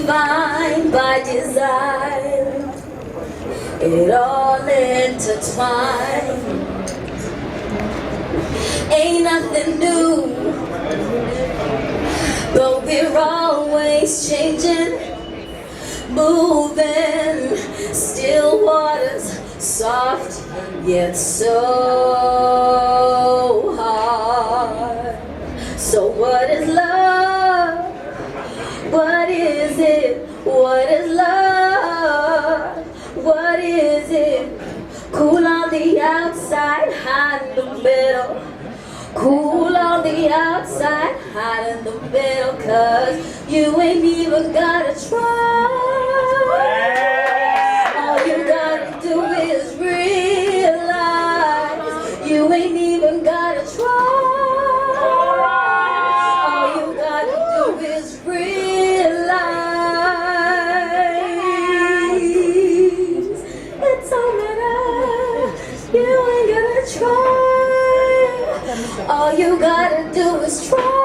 divine by design. It all intertwined. Ain't nothing new, but we're always changing, moving. Still waters, soft yet so hard. So what is love? What is it? What is love? What is it? Cool on the outside, hot in the middle. Cool on the outside, hot in the middle. 'Cause you ain't even gotta try. All you gotta do is realize. You ain't even gotta try. All you gotta do is realize. It's all matter. You ain't gonna try. All you gotta do is try.